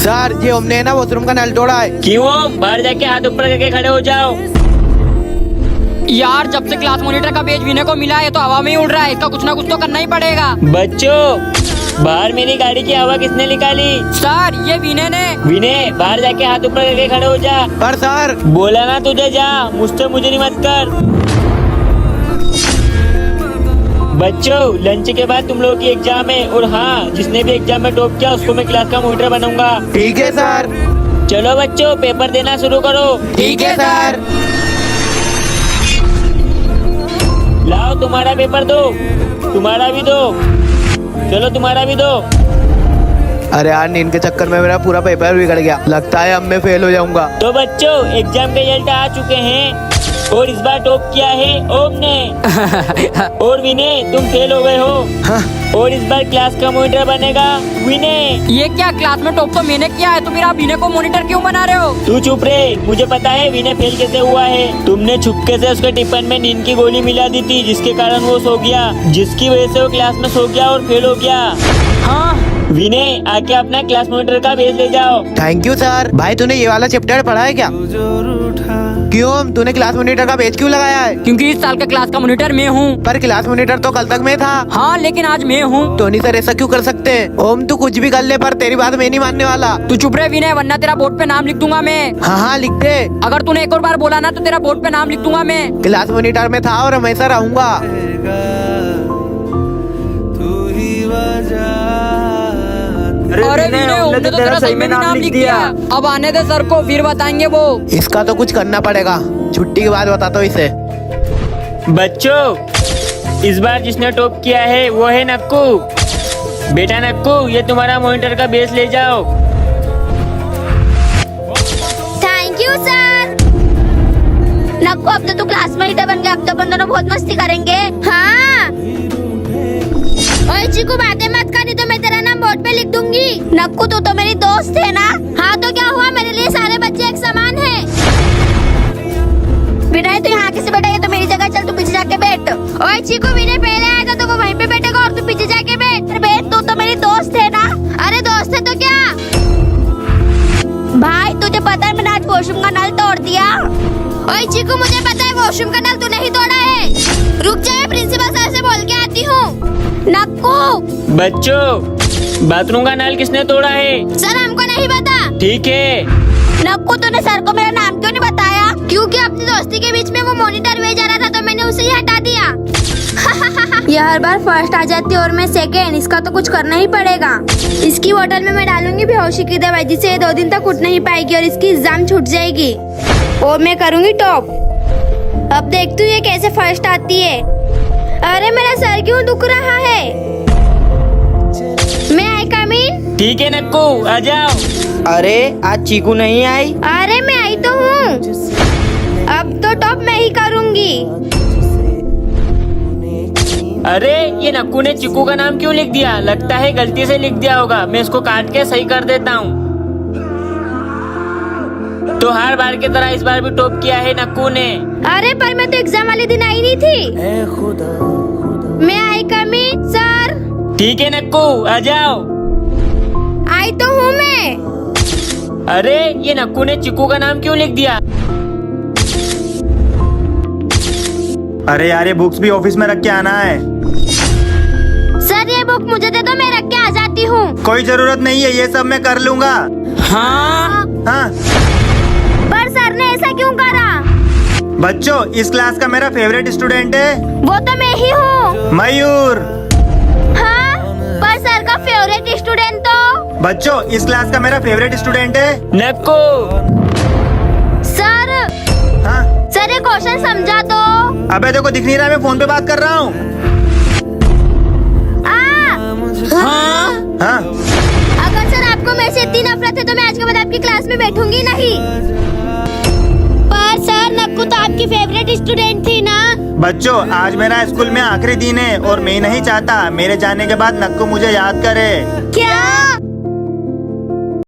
Sir ये हमने ना वॉशरूम का नल तोड़ा है। क्यों? बाहर जाके हाथ ऊपर करके खड़े हो जाओ। यार जब से क्लास मॉनिटर का पेज विनय को मिला है तो हवा में ही उड़ रहा है, इसका कुछ ना कुछ तो करना ही पड़ेगा। बच्चों बाहर मेरी गाड़ी की हवा किसने निकाली? सर ये विनय ने। विनय बाहर जाके हाथ ऊपर करके खड़े हो जा। पर सर बोला ना तुझे जा, मुझसे मुझे नहीं मत कर। बच्चों लंच के बाद तुम लोगों की एग्जाम है, और हाँ जिसने भी एग्जाम में टॉप किया उसको मैं क्लास का मॉनिटर बनाऊंगा। ठीक है सर। चलो बच्चों पेपर देना शुरू करो। ठीक है सर। लाओ तुम्हारा पेपर दो, तुम्हारा भी दो, चलो तुम्हारा भी दो। अरे यार नींद के चक्कर में मेरा पूरा पेपर बिगड़ गया, लगता है अब मैं फेल हो जाऊंगा। तो बच्चों एग्जाम के रिजल्ट आ चुके हैं, और इस बार टॉप किया है ओम ने, और विनय तुम फेल हो गए हो। हाँ? और इस बार क्लास का मॉनिटर बनेगा विनय। ये क्या, क्लास में टॉप तो मैंने किया है, तो फिर आप विनय को मॉनिटर क्यों बना रहे हो? तू चुप रहे, मुझे पता है विनय फेल कैसे हुआ है। तुमने छुपके से उसके टिफिन में नींद की गोली मिला दी थी, जिसके कारण वो सो गया, जिसकी वजह से वो क्लास में सो गया और फेल हो गया। हाँ विनय आके अपना क्लास मॉनिटर का पेज ले जाओ। Thank you sir. भाई तूने ये वाला चैप्टर पढ़ा है क्या? क्यों तूने क्लास मॉनिटर का पेज क्यों लगाया है? क्योंकि इस साल का क्लास का मॉनिटर मैं हूँ। पर क्लास मॉनिटर तो कल तक मैं था। हाँ लेकिन आज मैं हूँ। टोनी सर ऐसा क्यों कर सकते हैं? ओम तू कुछ भी कर ले, पर तेरी बात मैं नहीं मानने वाला। तू चुप रहे विनय, वरना तेरा बोर्ड पे नाम लिख दूंगा मैं। हाँ हाँ लिख दे। अगर तूने एक और बार बोला ना तो तेरा बोर्ड पे नाम लिख दूंगा मैं। क्लास मॉनिटर में था और हमेशा रहूंगा। अरे विनय हमने तो तेरा सही में नाम लिख दिया। अब आने दे सर को, फिर बताएंगे वो। इसका तो कुछ करना पड़ेगा, छुट्टी के बाद बताता हूँ इसे। बच्चों इस बार जिसने टॉप किया है वो है नक्कू। बेटा नक्कू ये तुम्हारा मॉनिटर का बेस ले जाओ। Thank you sir. नक्कू अब तो तू क्लास मॉनिटर बन गया, अब तो अपन दोनों बहुत मस्ती करेंगे। हाँ ओए चीकू बातें मत करी तो मैं तेरा नाम बोर्ड पे लिख दूंगी। नक्कू तू तो मेरी दोस्त है ना? हाँ तो क्या हुआ, मेरे लिए सारे बच्चे एक समान हैं। विनय तू यहाँ कैसे बैठा है? तो मेरी जगह चल, तू पीछे जाके बैठ। ओए चीकू विनय पहले आएगा तो वो वहीं पे बैठेगा और तू पीछे जाके बैठ। बैठ, तू तो मेरी दोस्त है ना? अरे दोस्त है तो क्या? भाई तुझे पता है मैंने आज वॉशरूम का नल तोड़ दिया। ओए चीकू मुझे पता है वॉशरूम का नल तू नहीं तोड़ा है। रुक जाए, प्रिंसिपल सर से बोल के आती हूँ। नक्कू बच्चों बाथरूम का नल किसने तोड़ा है? सर हमको नहीं पता। ठीक है। नक्कू तूने सर को मेरा नाम क्यों नहीं बताया? क्योंकि अपनी दोस्ती के बीच में वो मॉनिटर वे जा रहा था तो मैंने उसे ही हटा दिया। यह हर बार फर्स्ट आ जाती है और मैं सेकेंड, इसका तो कुछ करना ही पड़ेगा। इसकी बोतल में मैं डालूंगी बेहोशी की दवाई, जिससे ये 2 दिन तक उठ नहीं पाएगी और इसकी एग्जाम छूट जाएगी। और मैं करूंगी टॉप। अब देखती हूँ ये कैसे फर्स्ट आती है। अरे मेरा सर क्यों दुख रहा है? मैं आई कम इन? ठीक है नक्कू आ जाओ। अरे आज चीकू नहीं आई? अरे मैं आई तो हूँ। अब तो टॉप मैं ही करूंगी। अरे ये नक्कू ने चिकू का नाम क्यों लिख दिया? लगता है गलती से लिख दिया होगा, मैं इसको काट के सही कर देता हूँ। तो हर बार की तरह इस बार भी टॉप किया है नक्कू ने। अरे पर मैं तो एग्जाम वाले दिन आई नहीं थी। मैं आई कम इन सर? ठीक है नक्कू आ जाओ। आई तो हूँ मैं। अरे ये नक्कू ने चिकू का नाम क्यों लिख दिया? अरे यार ये बुक्स भी ऑफिस में रख के आना है। सर ये बुक मुझे दे दो, मैं रख के आ जाती हूँ। कोई जरूरत नहीं है, ये सब मैं कर लूँगा। हाँ हाँ पर सर ने ऐसा क्यों करा? बच्चों इस क्लास का मेरा फेवरेट स्टूडेंट है वो तो मैं ही हूँ। मयूर। हाँ पर सर का फेवरेट स्टूडेंट तो? बच्चों इस क्लास का मेरा फेवरेट स्टूडेंट है नक्कू। सर हाँ सर ये क्वेश्चन समझा दो। अबे देखो दिख नहीं रहा, मैं फोन पे बात कर रहा हूँ। हाँ हाँ अगर सर आपको मेरे से इतनी नफरत है तो मैं आज के बाद आपकी क्लास में बैठूंगी नहीं। पर सर नक्कू तो आपकी फेवरेट स्टूडेंट थी ना? बच्चों आज मेरा स्कूल में आखिरी दिन है और मैं नहीं चाहता मेरे जाने के बाद नक्कू मुझे याद करे। क्या?